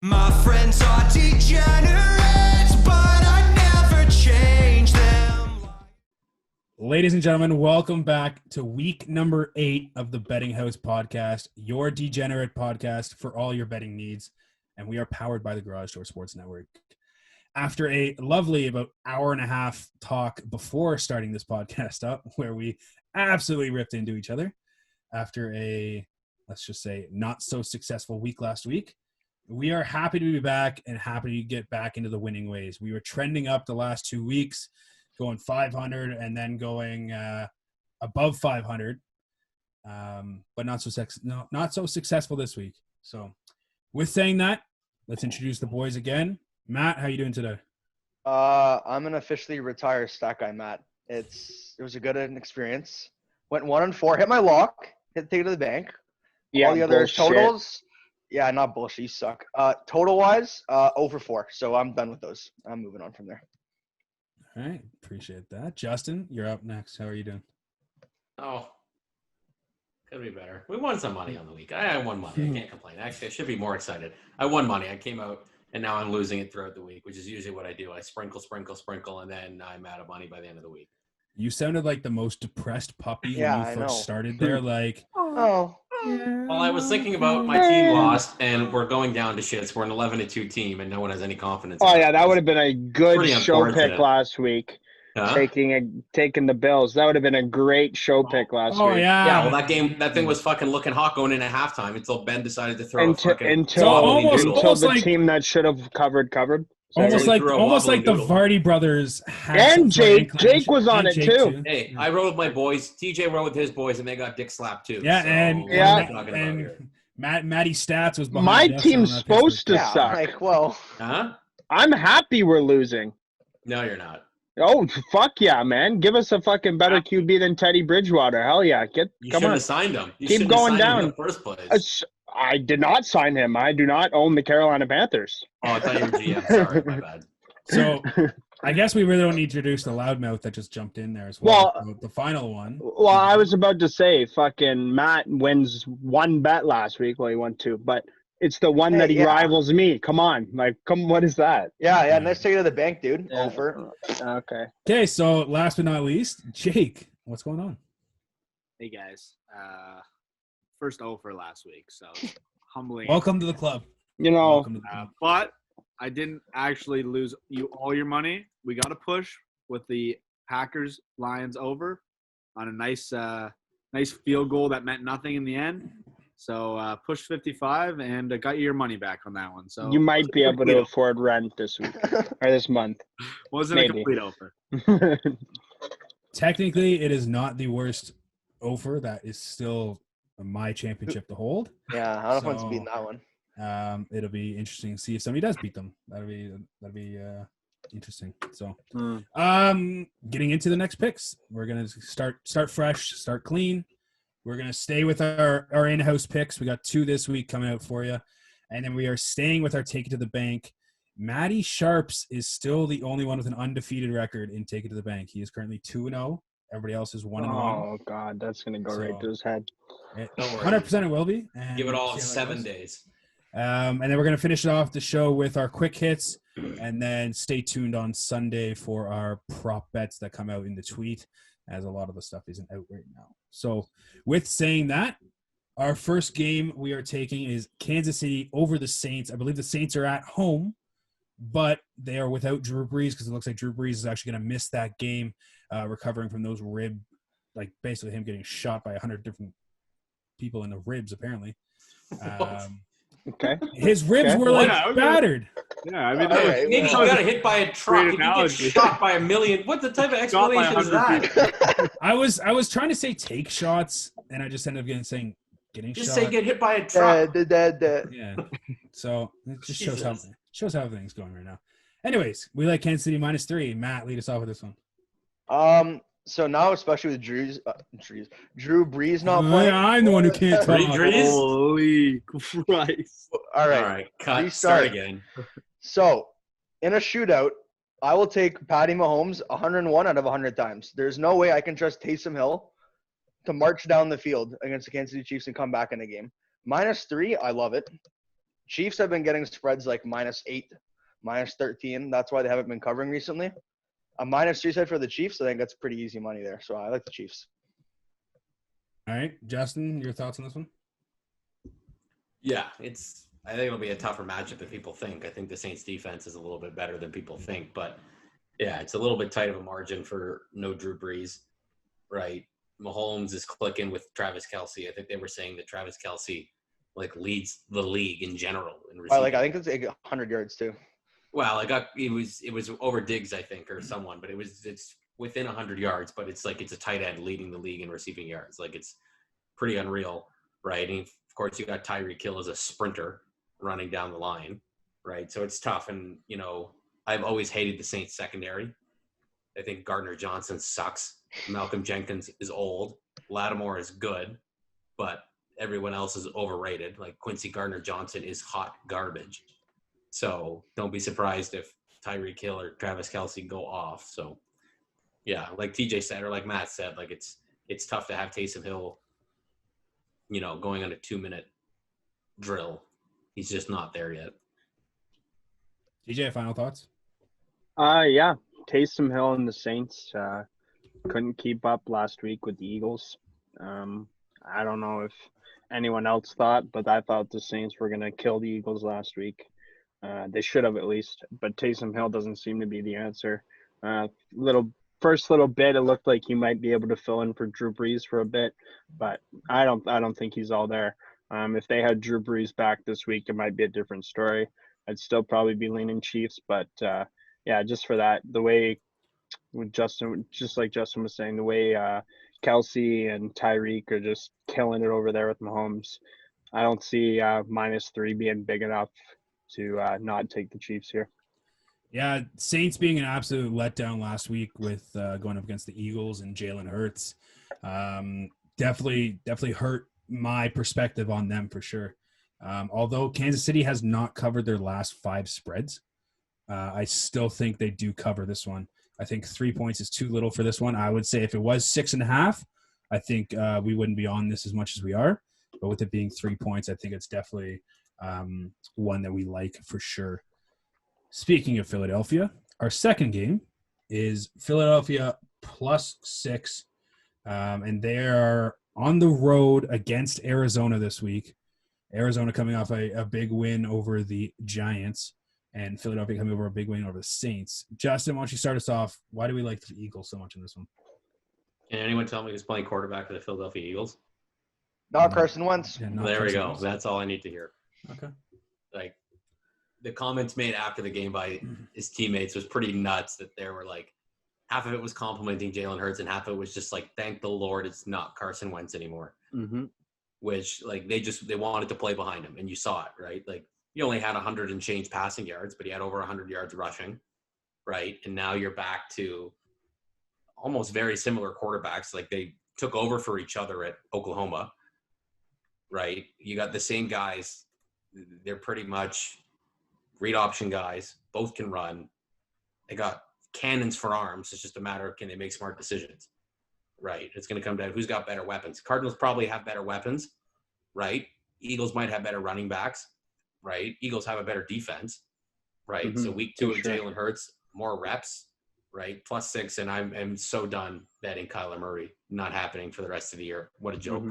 My friends are degenerates, but I never change them. Ladies and gentlemen, welcome back to week number 8 of the Betting House podcast, your degenerate podcast for all your betting needs. And we are powered by the Garage Door Sports Network. After a lovely about hour and a half talk before starting this podcast up, where we absolutely ripped into each other after a, let's just say, not so successful week last week, we are happy to be back and happy to get back into the winning ways. We were trending up the last 2 weeks, going 500 and then going above 500, but not so successful this week. So with saying that, let's introduce the boys again. Matt, how you doing today? I'm gonna officially retire Stat Guy Matt. It was a good experience. Went 1-4, hit my lock, take it to the bank. Yeah, all the other bullshit. totals. Yeah, not bullshit. You suck. Total wise, 0-4. So I'm done with those. I'm moving on from there. All right, appreciate that. Justin, you're up next. How are you doing? Oh, could be better. We won some money on the week. I won money. I can't complain. Actually, I should be more excited. I won money. I came out, and now I'm losing it throughout the week, which is usually what I do. I sprinkle, and then I'm out of money by the end of the week. You sounded like the most depressed puppy when Yeah, you I first know. started there. Like, Oh. Well, I was thinking about my team lost, and we're going down to shits. We're an 11-2 team, and no one has any confidence. Oh in yeah, us. that would have been a good Pretty show unfortunate. pick last week. Huh? Taking the Bills. That would have been a great show pick last week. Yeah, well, that thing was fucking looking hot going into halftime until Ben decided to throw Until almost the like- team that should have covered. almost Sorry. like Threw a the wobbling Varty brothers had And some sort of Jake was on and it Jake too. Hey, I rode with my boys. TJ rode with his boys, and they got dick slapped too. Yeah, So, and what are we talking about and here? Matty Stats was behind My us team's on that supposed to Yeah, suck. like, well, Huh? I'm happy we're losing. No, you're not. Oh fuck yeah, man! Give us a fucking better QB than Teddy Bridgewater. Hell yeah, You come shouldn't on. have signed him. You Keep shouldn't have going signed him down. in the first place. I did not sign him. I do not own the Carolina Panthers. Oh, I thought you were GM. Sorry, my bad. So I guess we really don't need to introduce the loudmouth that just jumped in there as well. Well, the final one. Well, I was about to say, fucking Matt wins one bet last week. Well, he won 2, but it's the one that he yeah. rivals me. Come on, what is that? yeah. Nice take it to the bank, dude. Yeah. Over. Okay. Okay, so last but not least, Jake, what's going on? Hey guys, first for last week, so humbling. Welcome to the club. You know, Welcome to the club. But I didn't actually lose you all your money. We got a push with the Packers Lions over on a nice field goal that meant nothing in the end. So push 55 and got you your money back on that one. So you might be able to afford rent this week or this month. wasn't maybe. a complete offer. Technically, it is not the worst offer. That is still my championship to hold. Yeah, I don't know if So- one's beating that one. It'll be interesting to see if somebody does beat them. That'll be interesting. So, getting into the next picks, we're gonna start fresh, start clean. We're gonna stay with our in-house picks. We got 2 this week coming out for you, and then we are staying with our Take It to the Bank. Matty Sharps is still the only one with an undefeated record in Take It to the Bank. He is currently 2-0. Everybody else is 1-1. Oh God, that's gonna go right to his head. Don't worry. 100% it will be. And Give it all see how that 7 goes. days. And then we're going to finish off the show with our quick hits, and then stay tuned on Sunday for our prop bets that come out in the tweet, as a lot of the stuff isn't out right now. So with saying that, our first game we are taking is Kansas City over the Saints. I believe the Saints are at home, but they are without Drew Brees because it looks like Drew Brees is actually going to miss that game, recovering from those like basically him getting shot by 100 different people in the ribs, apparently. Okay. His ribs were like battered. Yeah, I mean, All right, Maybe you got hit by a truck. If you get analogy. shot by a million, what the type of Shot by explanation is 100 that? I was trying to say take shots, and I just ended up getting Just shot. say get hit by a truck. Yeah. So it just shows how Jesus. everything's going right now. Anyways, we like Kansas City -3. Matt, lead us off with this one. So now, especially with Drew Brees not playing. I'm the one who can't talk. Drees? holy Christ! All right. All right, cut. Restart. Start again. So, in a shootout, I will take Patty Mahomes 101 out of 100 times. There's no way I can trust Taysom Hill to march down the field against the Kansas City Chiefs and come back in a game. -3, I love it. Chiefs have been getting spreads like -8, -13. That's why they haven't been covering recently. A -3 side for the Chiefs, I think that's pretty easy money there. So I like the Chiefs. All right, Justin, your thoughts on this one? Yeah, I think it'll be a tougher matchup than people think. I think the Saints defense is a little bit better than people think, but yeah, it's a little bit tight of a margin for no Drew Brees, right? Mahomes is clicking with Travis Kelce. I think they were saying that Travis Kelce leads the league in general in receiving. I think it's 100 yards too. Well, it was over Diggs, I think, or someone, but it's within 100 yards, but it's a tight end leading the league in receiving yards. Like, it's pretty unreal, right? And of course, you got Tyreek Hill as a sprinter running down the line, right? So it's tough. And, I've always hated the Saints secondary. I think Gardner Johnson sucks. Malcolm Jenkins is old. Lattimore is good, but everyone else is overrated. Like, Quincy Gardner-Johnson is hot garbage. So don't be surprised if Tyreek Hill or Travis Kelce go off. So, yeah, like TJ said, or like Matt said, it's tough to have Taysom Hill, going on a 2-minute drill. He's just not there yet. TJ, final thoughts? Yeah, Taysom Hill and the Saints couldn't keep up last week with the Eagles. I don't know if anyone else thought, but I thought the Saints were going to kill the Eagles last week. They should have at least, but Taysom Hill doesn't seem to be the answer. First little bit, it looked like he might be able to fill in for Drew Brees for a bit, but I don't think he's all there. If they had Drew Brees back this week, it might be a different story. I'd still probably be leaning Chiefs, but yeah, just for that, the way with Justin, just like Justin was saying, the way Kelce and Tyreek are just killing it over there with Mahomes, I don't see -3 being big enough to not take the Chiefs here. Yeah, Saints being an absolute letdown last week with going up against the Eagles and Jalen Hurts definitely hurt my perspective on them for sure. Although Kansas City has not covered their last 5 spreads, I still think they do cover this one. I think 3 points is too little for this one. I would say if it was 6.5, I think we wouldn't be on this as much as we are. But with it being 3 points, I think it's definitely one that we like for sure. Speaking of Philadelphia, our second game is Philadelphia +6, and they are on the road against Arizona this week. Arizona coming off a big win over the Giants, and Philadelphia coming over a big win over the Saints. Justin, why don't you start us off? Why do we like the Eagles so much in this one? Can anyone tell me who's playing quarterback for the Philadelphia Eagles? Not Carson Wentz. Yeah, not There we Carson go. Wentz. That's all I need to hear. Okay. Like, the comments made after the game by his teammates was pretty nuts, that there were half of it was complimenting Jalen Hurts and half of it was just thank the Lord it's not Carson Wentz anymore. Mm-hmm. Which they wanted to play behind him, and you saw it, right? He only had 100 and change passing yards, but he had over 100 yards rushing, right? And now you're back to almost very similar quarterbacks. They took over for each other at Oklahoma, right? You got the same guys. They're pretty much read option guys. Both can run. They got cannons for arms. It's just a matter of, can they make smart decisions, right? It's going to come down to who's got better weapons. Cardinals probably have better weapons, right? Eagles might have better running backs, right? Eagles have a better defense, right? Mm-hmm. So week 2 of Sure. Jalen Hurts, more reps, right? +6, and I'm so done betting Kyler Murray. Not happening for the rest of the year. What a joke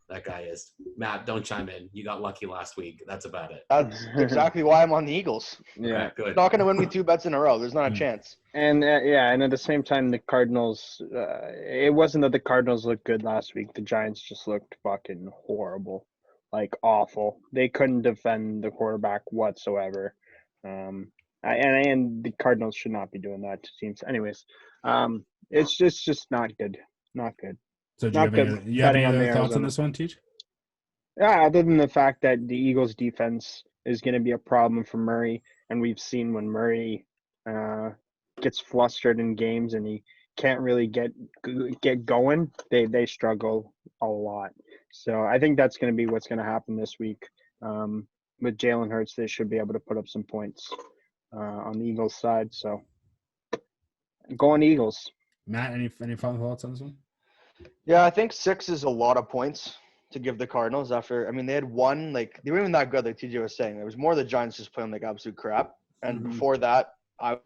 that guy is. Matt, don't chime in. You got lucky last week. That's about it. That's exactly why I'm on the Eagles. Yeah. Okay, good. Not going to win me 2 bets in a row. There's not a chance. And and at the same time, the Cardinals, it wasn't that the Cardinals looked good last week. The Giants just looked fucking horrible, awful. They couldn't defend the quarterback whatsoever. And the Cardinals should not be doing that to teams. Anyways, it's just not good. Not good. So do you have any other thoughts on this one, Teach? Yeah, other than the fact that the Eagles' defense is going to be a problem for Murray, and we've seen when Murray gets flustered in games and he can't really get going, they struggle a lot. So I think that's going to be what's going to happen this week. With Jalen Hurts, they should be able to put up some points on the Eagles' side. So go on Eagles. Matt, any final thoughts on this one? Yeah, I think 6 is a lot of points to give the Cardinals after. I mean, they had one, like, they weren't even that good, like TJ was saying. It was more the Giants just playing like absolute crap. And before that, I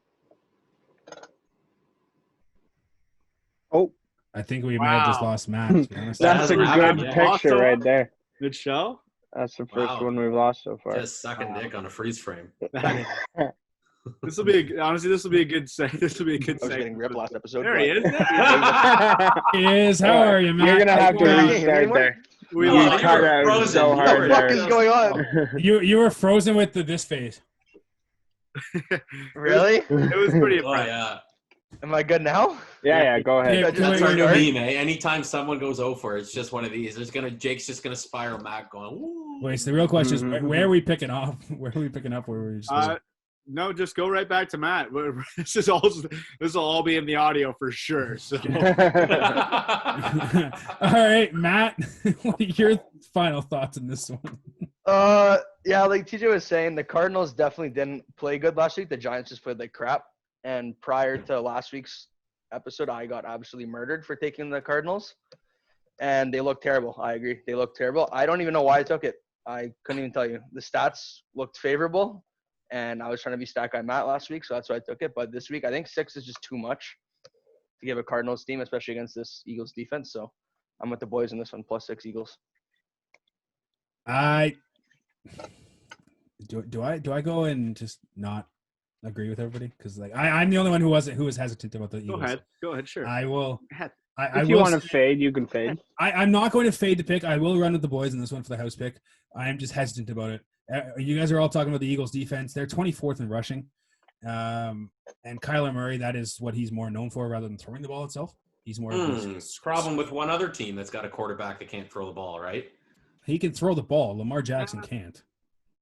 think we might have just Wow. lost Matt, to be honest. That That's a hasn't happened good yet. picture right there. Good show. That's the first Wow. one we've lost so far. Just sucking dick on a freeze frame. This will be honestly. This will be a good segment. This will be a good I was getting segment. ripped last episode. There he but- is. Is how are you, Matt? You're gonna have to Hey, restart anyone? there. We No, You you lost. cut were out frozen. so You What hard the fuck there. is going on? You were frozen with this face. Really? It was pretty Oh impressive. yeah, Am I good now? Yeah, go ahead. Yeah, that's Wait, our new wait. meme. Eh? Anytime someone goes over, it's just one of these. Jake's just gonna spiral back, going. Woo. Wait, so the real question is, Mhm. where are we picking off? Where are we picking up? Where we just No, just go right back to Matt. This will all be in the audio for sure. So All right, Matt, what are your final thoughts on this one? Yeah, like TJ was saying, the Cardinals definitely didn't play good last week. The Giants just played like crap. And prior to last week's episode, I got absolutely murdered for taking the Cardinals. And they looked terrible. I agree. They looked terrible. I don't even know why I took it. I couldn't even tell you. The stats looked favorable. And I was trying to be stat guy Matt last week, so that's why I took it. But this week, I think 6 is just too much to give a Cardinals team, especially against this Eagles defense. So I'm with the boys in this one, +6 Eagles. I do I go and just not agree with everybody because like I'm the only one who was hesitant about the Eagles. go ahead, sure. I will. Go ahead. I If you will want to say- fade, you can fade. I'm not going to fade the pick. I will run with the boys in this one for the house pick. I am just hesitant about it. You guys are all talking about the Eagles defense. They're 24th in rushing. And Kyler Murray, that is what he's more known for rather than throwing the ball itself. He's more Problem with one other team that's got a quarterback that can't throw the ball, right? he can throw the ball. Lamar Jackson can't.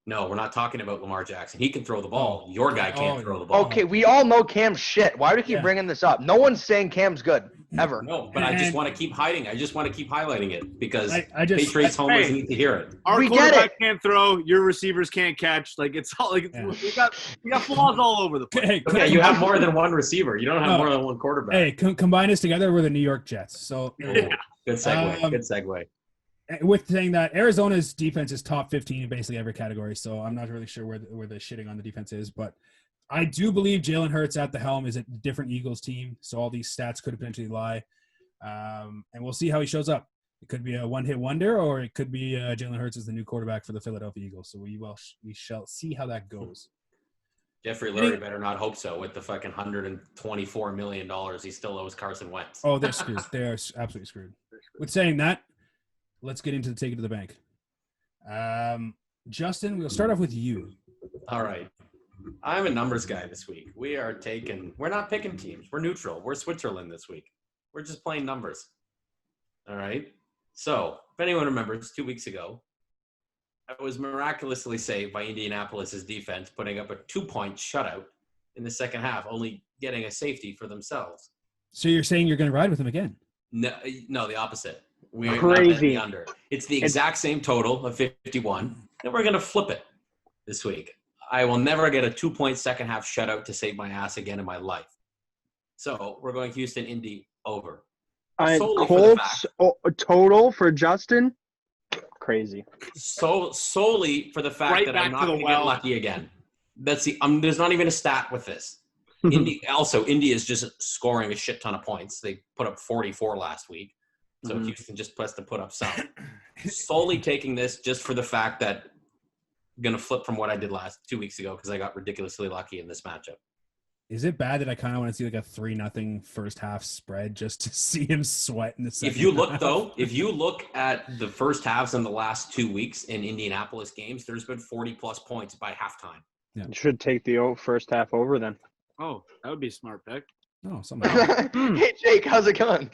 No, we're not talking about Lamar Jackson. He can throw the ball. Your guy can't Oh, throw the ball. Okay, we all know Cam's shit. Why do you keep Yeah. bringing this up? No one's saying Cam's good, ever. No, but I just And- want to keep hiding. I just want to keep highlighting it because I just Patriots homers Hey. need to hear it. Our We get quarterback can't throw. Your receivers can't catch. Like it's all like Yeah. we got flaws all over the place. Hey, Okay, you have more than one receiver. You don't have No. more than one quarterback. Hey, combine us together. We're the New York Jets. So Ooh, good segue. Good segue. with saying that, Arizona's defense is top 15 in basically every category. So I'm not really sure where the shitting on the defense is, but I do believe Jalen Hurts at the helm is a different Eagles team. So all these stats could potentially lie, and we'll see how he shows up. It could be a one-hit wonder, or it could be Jalen Hurts is the new quarterback for the Philadelphia Eagles. So we shall see how that goes. Jeffrey Lurie better not hope so with the fucking $124 million he still owes Carson Wentz. Oh, they're screwed. They are absolutely screwed. With saying that, let's get into the take it to the bank. Justin, we'll start off with you. All right. I'm a numbers guy this week. We're not picking teams. We're neutral. We're Switzerland this week. We're just playing numbers. All right. So if anyone remembers 2 weeks ago, I was miraculously saved by Indianapolis's defense, putting up a 2-point shutout in the second half, only getting a safety for themselves. So you're saying you're going to ride with him again? No, the opposite. We're Crazy. not betting the under. It's the exact same total of 51, and we're going to flip it this week. I will never get a 2-point second half shutout to save my ass again in my life. So we're going Houston, Indy, over. Solely for the Colts total for Justin. Crazy. Solely for the fact Right that back I'm to not the going to well. get lucky again. That's there's not even a stat with this. Indy is just scoring a shit ton of points. They put up 44 last week. So Houston just has to put up some. Solely taking this just for the fact that I'm going to flip from what I did 2 weeks ago because I got ridiculously lucky in this matchup. Is it bad that I kind of want to see like a 3-0 first half spread just to see him sweat in the second If you look, half? though, if you look at the first halves in the last 2 weeks in Indianapolis games, there's been 40-plus points by halftime. You should take the first half over then. Oh, that would be a smart pick. Oh, somebody. Hey, Jake, how's it going?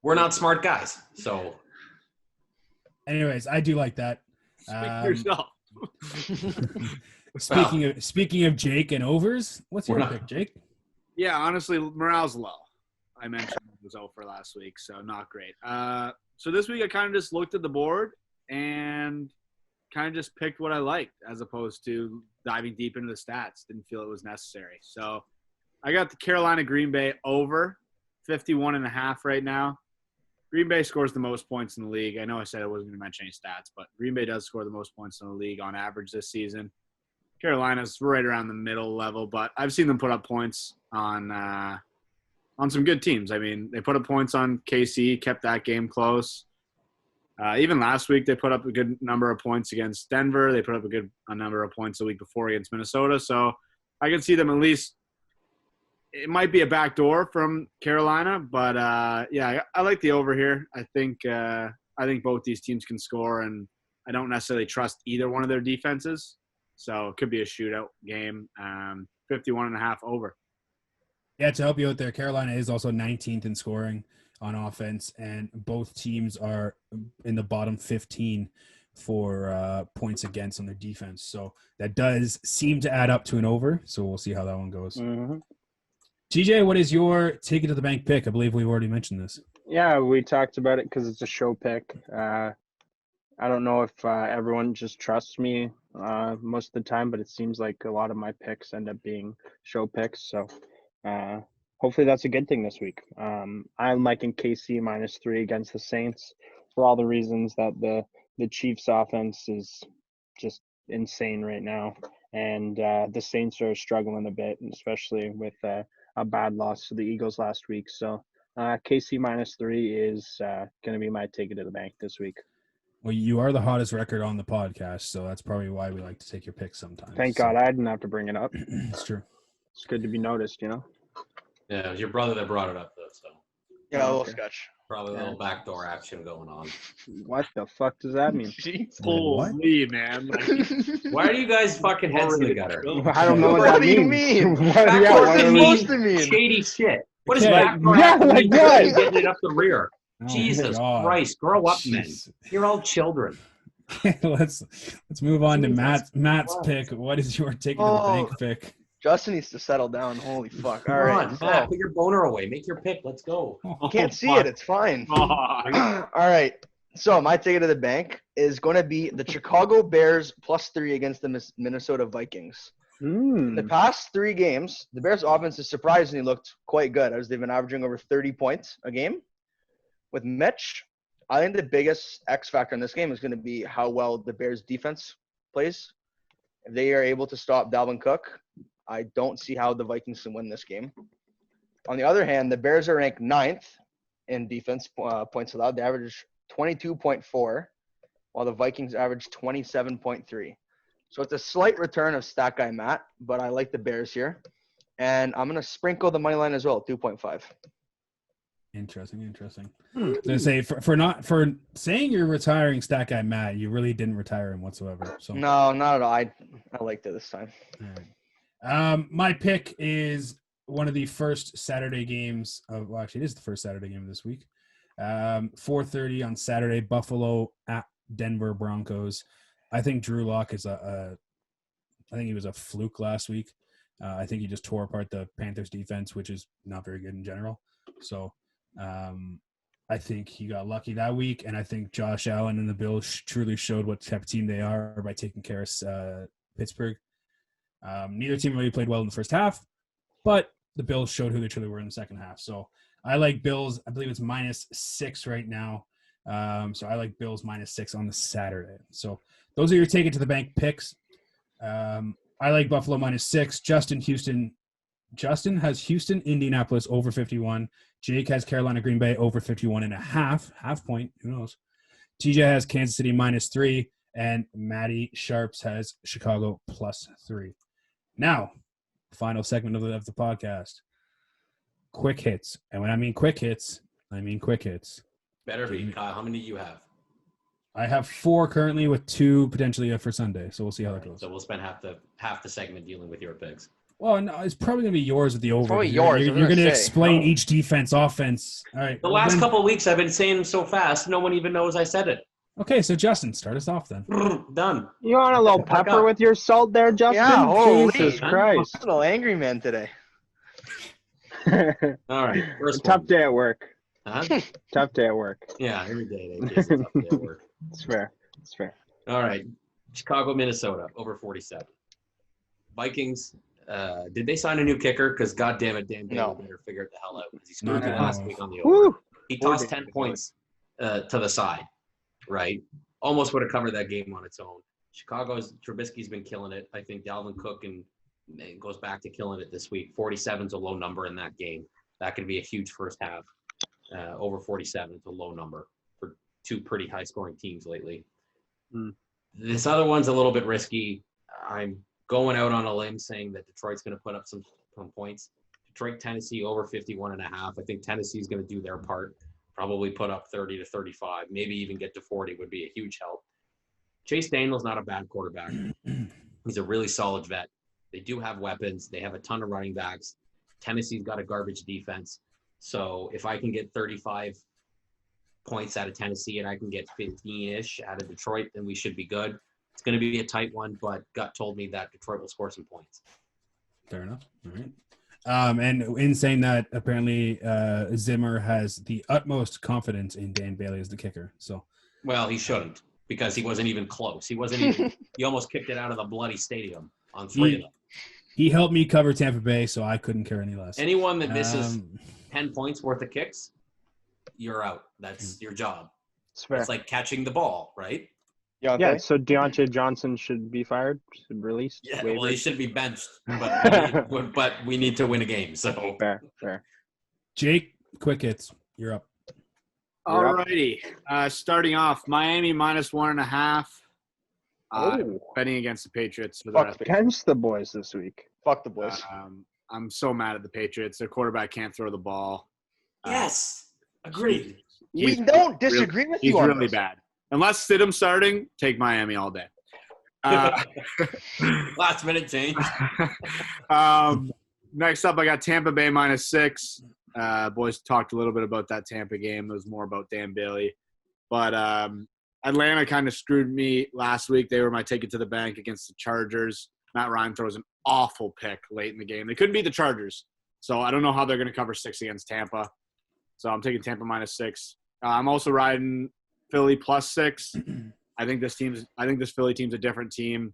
We're not smart guys, so Anyways, I do like that. Speak for yourself. Speaking of Jake and overs, what's your We're not- pick, Jake? Yeah, honestly, morale's low. I mentioned it was over last week, so not great. So this week I kind of just looked at the board and kind of just picked what I liked as opposed to diving deep into the stats. Didn't feel it was necessary. So I got the Carolina Green Bay over 51.5 right now. Green Bay scores the most points in the league. I know I said I wasn't going to mention any stats, but Green Bay does score the most points in the league on average this season. Carolina's right around the middle level, but I've seen them put up points on some good teams. I mean, they put up points on KC, kept that game close. Even last week, they put up a good number of points against Denver. They put up a number of points the week before against Minnesota. So I can see them at least. It might be a backdoor from Carolina, but yeah, I like the over here. I think both these teams can score, and I don't necessarily trust either one of their defenses. So it could be a shootout game. 51.5 over. Yeah, to help you out there, Carolina is also 19th in scoring on offense, and both teams are in the bottom 15 for points against on their defense. So that does seem to add up to an over. So we'll see how that one goes. Mm-hmm. TJ, what is your take it to the bank pick? I believe we've already mentioned this. Yeah, we talked about it because it's a show pick. I don't know if everyone just trusts me most of the time, but it seems like a lot of my picks end up being show picks. So hopefully that's a good thing this week. I'm liking KC -3 against the Saints for all the reasons that the Chiefs offense is just insane right now. And the Saints are struggling a bit, especially with a bad loss to the Eagles last week. So KC -3 is going to be my take it to the bank this week. Well, you are the hottest record on the podcast, so that's probably why we like to take your picks sometimes. Thank God I didn't have to bring it up. It's true. It's good to be noticed, you know? Yeah, it was your brother that brought it up, though, so Yeah, a little Okay. sketch. probably a little backdoor action going on. What the fuck does that mean? Jeez. Holy, man. Like, Why are you guys fucking heads in the gutter? I don't know what, What that do you means. mean? What, Backdoor yeah, what What's do it we- supposed to mean? Shady shit. What is Okay. backdoor Yeah, action like mean? what? Getting it up the rear. Oh, Jesus God. Christ. Grow up, men. Jeez. You're all children. let's move on to Jesus Matt's Christ. pick. What is your take it to the bank pick? Justin needs to settle down. Holy fuck. All Come right. on, So, Matt, put your boner away. Make your pick. Let's go. you can't see fuck. it. It's fine. God. All right. So my ticket to the bank is going to be the Chicago Bears +3 against the Minnesota Vikings. In the past 3 games, the Bears' offense has surprisingly looked quite good as they've been averaging over 30 points a game. With Mitch, I think the biggest X factor in this game is going to be how well the Bears' defense plays. If they are able to stop Dalvin Cook, I don't see how the Vikings can win this game. On the other hand, the Bears are ranked 9th in defense points allowed. They average 22.4, while the Vikings average 27.3. So it's a slight return of stat guy Matt, but I like the Bears here. And I'm going to sprinkle the money line as well, 2.5. Interesting. So say for saying you're retiring stat guy Matt, you really didn't retire him whatsoever. So No, not at all. I liked it this time. all right. My pick is one of the first Saturday games of. Well, actually, it is the first Saturday game of this week. 4:30 on Saturday. Buffalo at Denver Broncos. I think Drew Lough is I think he was a fluke last week. I think he just tore apart the Panthers defense, which is not very good in general. So I think he got lucky that week, and I think Josh Allen and the Bills truly showed what type of team they are by taking care of Pittsburgh. Neither team really played well in the first half, but the Bills showed who they truly were in the second half. So I like Bills. I believe it's -6 right now. So I like Bills -6 on the Saturday. So those are your take it to the bank picks. I like Buffalo -6. Justin has Houston, Indianapolis over 51. Jake has Carolina, Green Bay over 51.5. Half point. Who knows? TJ has Kansas City -3. And Matty Sharps has Chicago +3. Now, final segment of the podcast. Quick hits. And when I mean quick hits, I mean quick hits. Better be. Kyle, how many do you have? I have 4 currently with 2 potentially for Sunday. So we'll see how that goes. So we'll spend half the segment dealing with your picks. Well, no, it's probably going to be yours with the over. probably You're- yours, I You're, was going to gonna say. explain each defense, offense. All right. The well, last then- couple of weeks, I've been saying them so fast, no one even knows I said it. Okay, so Justin, start us off then. Done. You want a little Fuck pepper up. with your salt there, Justin? Yeah, holy. Jesus Man. Christ. I'm a little angry man today. All right. First Tough one. day at work. Huh? Tough day at work. Yeah, every day they taste a tough day at work. It's fair. It's fair. All right. Chicago, Minnesota, over 47. Vikings, did they sign a new kicker? Because, God damn it, Dan Bailey No. better figure it the hell out. Because he screwed me No. last week on the over. Woo! He tossed 10 points to the side, right? Almost would have covered that game on its own. Trubisky's been killing it. I think Dalvin Cook and goes back to killing it this week. 47 is a low number in that game. That could be a huge first half. Over 47 is a low number for two pretty high-scoring teams lately. This other one's a little bit risky. I'm going out on a limb saying that Detroit's going to put up some points. Detroit, Tennessee over 51.5. I think Tennessee's going to do their part. Probably put up 30 to 35, maybe even get to 40 would be a huge help. Chase Daniel's not a bad quarterback. He's a really solid vet. They do have weapons. They have a ton of running backs. Tennessee's got a garbage defense. So if I can get 35 points out of Tennessee and I can get 15-ish out of Detroit, then we should be good. It's going to be a tight one, but gut told me that Detroit will score some points. Fair enough. All right. And in saying that, apparently Zimmer has the utmost confidence in Dan Bailey as the kicker. So, well, he shouldn't because he wasn't even close. He almost kicked it out of the bloody stadium on 3 of them. He helped me cover Tampa Bay, so I couldn't care any less. Anyone that misses 10 points worth of kicks, you're out. That's your job. It's like catching the ball, right? Yeah, so Deontay Johnson should be fired, should released. Yeah, well, he should be benched, but we need to win a game. So fair. Jake, quick hits. You're up. All righty. Starting off, Miami -1.5. Betting against the Patriots. For the rest against the boys this week. Fuck the boys. I'm so mad at the Patriots. Their quarterback can't throw the ball. Yes, agreed. We don't disagree with you on this. He's really bad. Unless Stidham's starting, take Miami all day. Last minute change. Next up, I got Tampa Bay -6. Boys talked a little bit about that Tampa game. It was more about Dan Bailey. But Atlanta kind of screwed me last week. They were my take it to the bank against the Chargers. Matt Ryan throws an awful pick late in the game. They couldn't beat the Chargers. So I don't know how they're going to cover 6 against Tampa. So I'm taking Tampa -6. I'm also riding Philly +6. I think this Philly team's a different team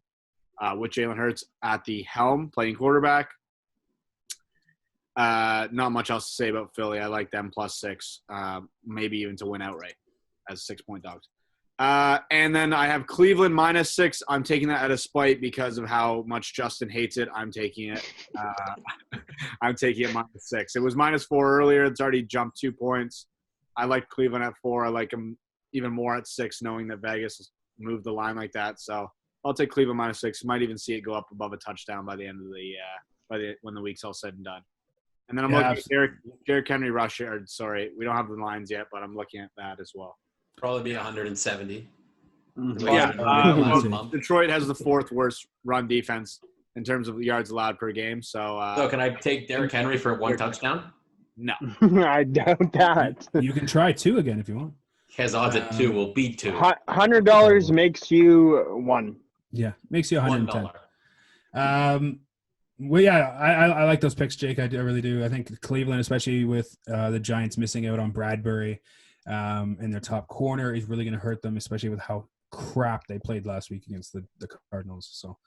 with Jalen Hurts at the helm playing quarterback. Not much else to say about Philly. I like them +6, maybe even to win outright as 6-point dogs. And then I have Cleveland -6. I'm taking that out of spite because of how much Justin hates it. I'm taking it. I'm taking it -6. It was -4 earlier. It's already jumped 2 points. I like Cleveland at 4. I like them even more at 6, knowing that Vegas moved the line like that. So I'll take Cleveland -6. Might even see it go up above a touchdown by the end of when the week's all said and done. And then I'm looking at Derrick Henry rushing. Sorry, we don't have the lines yet, but I'm looking at that as well. Probably be 170. Yeah, Detroit has the 4th worst run defense in terms of yards allowed per game. So can I take Derrick Henry for 1 touchdown? No. I doubt that. You can try 2 again if you want. He has odds at 2. We'll beat 2. $100 makes you 1. Yeah, makes you 110. $1. Well, yeah, I like those picks, Jake. I really do. I think Cleveland, especially with the Giants missing out on Bradbury and their top corner, is really going to hurt them, especially with how crap they played last week against the Cardinals. So,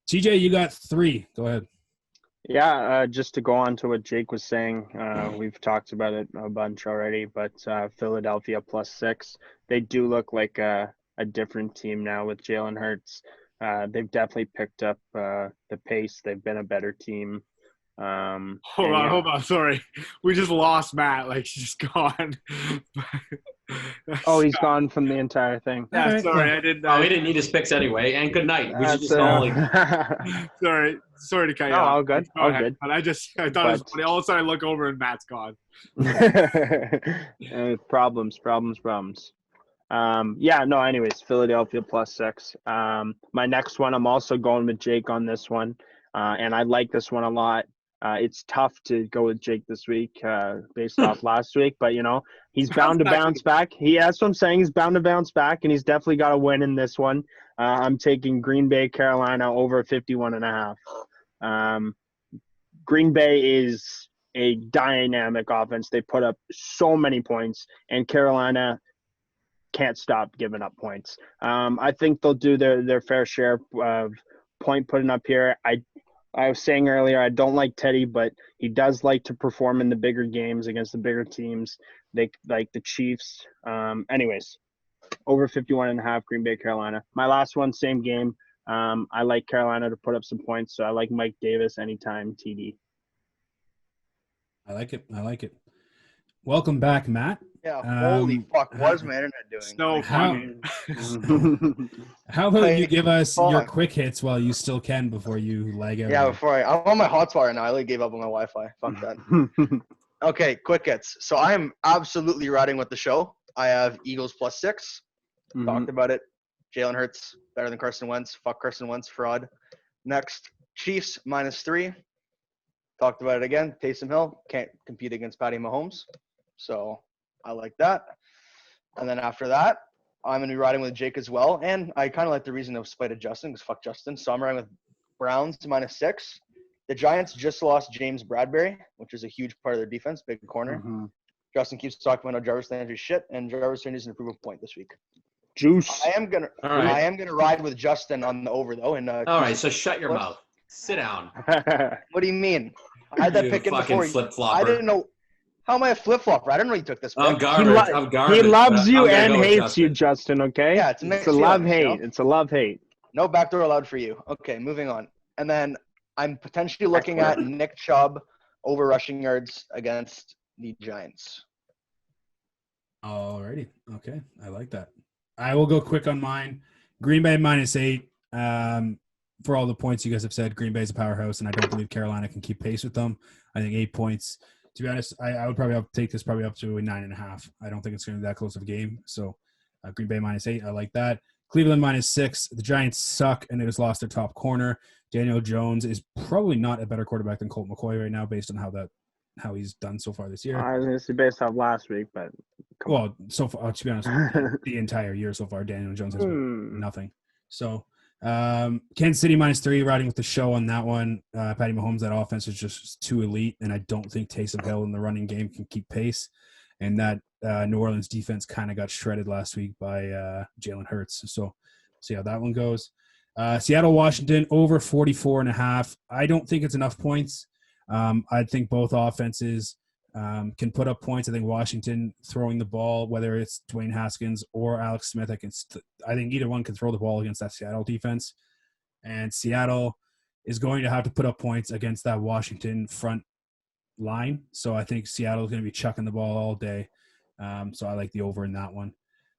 TJ, you got 3. Go ahead. Yeah, just to go on to what Jake was saying, we've talked about it a bunch already, but Philadelphia +6. They do look like a different team now with Jalen Hurts. They've definitely picked up the pace. They've been a better team. Hold on. Sorry. We just lost Matt. Like, he's just gone. He's gone from the entire thing. Yeah, sorry. I didn't. We didn't need his picks anyway. And good night. We should just call Sorry to cut you off. off. All good. All good. But I thought it was funny. All of a sudden I look over and Matt's gone. Problems. Anyways, Philadelphia +6. My next one, I'm also going with Jake on this one. And I like this one a lot. It's tough to go with Jake this week based off last week, but he's bound to bounce back. That's what I'm saying. He's bound to bounce back, and he's definitely got a win in this one. I'm taking Green Bay, Carolina over 51.5. Green Bay is a dynamic offense. They put up so many points, and Carolina can't stop giving up points. I think they'll do their fair share of point putting up here. I was saying earlier, I don't like Teddy, but he does like to perform in the bigger games against the bigger teams, like the Chiefs. Anyways, over 51.5, Green Bay, Carolina. My last one, same game. I like Carolina to put up some points, so I like Mike Davis anytime TD. I like it. Welcome back, Matt. Yeah, holy fuck, what's my internet doing? So How- funny. How about you give us your Fuck. quick hits while you still can before you lag out? Yeah, I'm on my hotspot right now. I like gave up on my Wi-Fi. Fuck that. Okay, quick hits. So I am absolutely riding with the show. I have Eagles +6. Talked about it. Jalen Hurts better than Carson Wentz. Fuck Carson Wentz, fraud. Next, Chiefs -3. Talked about it again. Taysom Hill can't compete against Patty Mahomes, so I like that. And then after that, I'm gonna be riding with Jake as well. And I kind of like the reason of spite of Justin, because fuck Justin. So I'm riding with Browns -6. The Giants just lost James Bradbury, which is a huge part of their defense, big corner. Justin keeps talking about how Jarvis Landry's shit, and Jarvis Landry needs an improvement point this week. Juice. I am gonna ride with Justin on the over though. And All right, so shut your mouth. Sit down. What do you mean? I had that You pick in fucking before. flip-flopper. I didn't know. How am I a flip flopper? I didn't know you took this pick. I'm garbage. I'm garbage. He loves but you I'm gonna and go with hates you, Justin. Justin, okay? Yeah, it's It's mixed a feelings, love-hate. you know? It's a love-hate. No backdoor allowed for you. Okay, moving on. And then I'm potentially looking at Nick Chubb over rushing yards against the Giants. Alrighty. Okay. I like that. I will go quick on mine. Green Bay -8. For all the points you guys have said, Green Bay's a powerhouse, and I don't believe Carolina can keep pace with them. I think 8 points. To be honest, I would probably take this probably up to a 9.5. I don't think it's going to be that close of a game. So Green Bay -8. I like that. Cleveland -6. The Giants suck, and they just lost their top corner. Daniel Jones is probably not a better quarterback than Colt McCoy right now, based on how he's done so far this year. I was going to say based off last week, but Well, so far, to be honest, the entire year so far, Daniel Jones has nothing. So, Kansas City -3, riding with the show on that one. Patty Mahomes, that offense is just too elite, and I don't think Taysom Hill in the running game can keep pace. And that New Orleans defense kind of got shredded last week by Jalen Hurts. So, see how that one goes. Seattle, Washington, over 44.5. I don't think it's enough points. I think both offenses can put up points. I think Washington throwing the ball, whether it's Dwayne Haskins or Alex Smith, I think either one can throw the ball against that Seattle defense. And Seattle is going to have to put up points against that Washington front line. So I think Seattle is going to be chucking the ball all day. So I like the over in that one.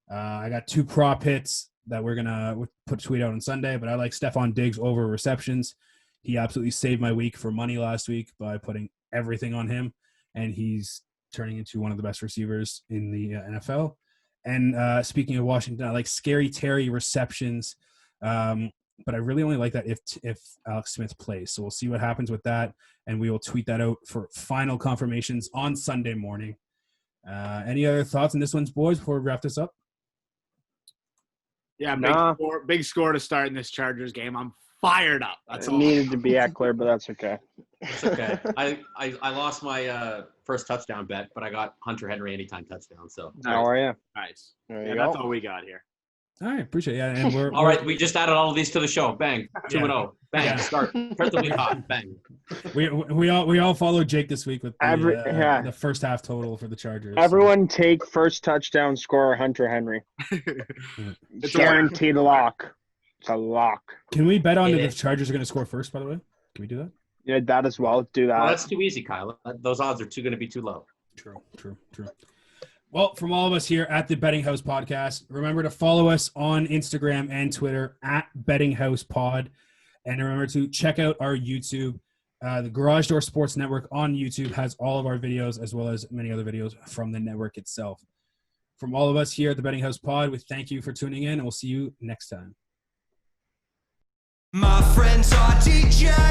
I got 2 prop hits that we're going to put a tweet out on Sunday, but I like Stephon Diggs over receptions. He absolutely saved my week for money last week by putting everything on him, and he's turning into one of the best receivers in the NFL. And speaking of Washington, I like Scary Terry receptions, but I really only like that if Alex Smith plays. So we'll see what happens with that, and we will tweet that out for final confirmations on Sunday morning. Any other thoughts on this one's, boys, before we wrap this up? Yeah, big score to start in this Chargers game. I'm fired up. That's it all. needed to be Eckler, but that's okay. It's okay. I lost my first touchdown bet, but I got Hunter Henry anytime touchdown. So How are you? Nice. There Yeah, you that's go. all we got here. All right, appreciate it. Yeah, and we're all right, we just added all of these to the show. Bang, 2-0. Bang, Yeah. start the week hot. Bang. we all followed Jake this week with the first half total for the Chargers. Everyone take first touchdown scorer Hunter Henry. It's Guaranteed lock. It's a lock. Can we bet on that the Chargers are going to score first, by the way? Can we do that? Yeah, that as well. Do that. Well, that's too easy, Kyle. Those odds are going to be too low. True. Well, from all of us here at the Betting House Podcast, remember to follow us on Instagram and Twitter at Betting House Pod. And remember to check out our YouTube. The Garage Door Sports Network on YouTube has all of our videos as well as many other videos from the network itself. From all of us here at the Betting House Pod, we thank you for tuning in, and we'll see you next time. My friends are degenerates.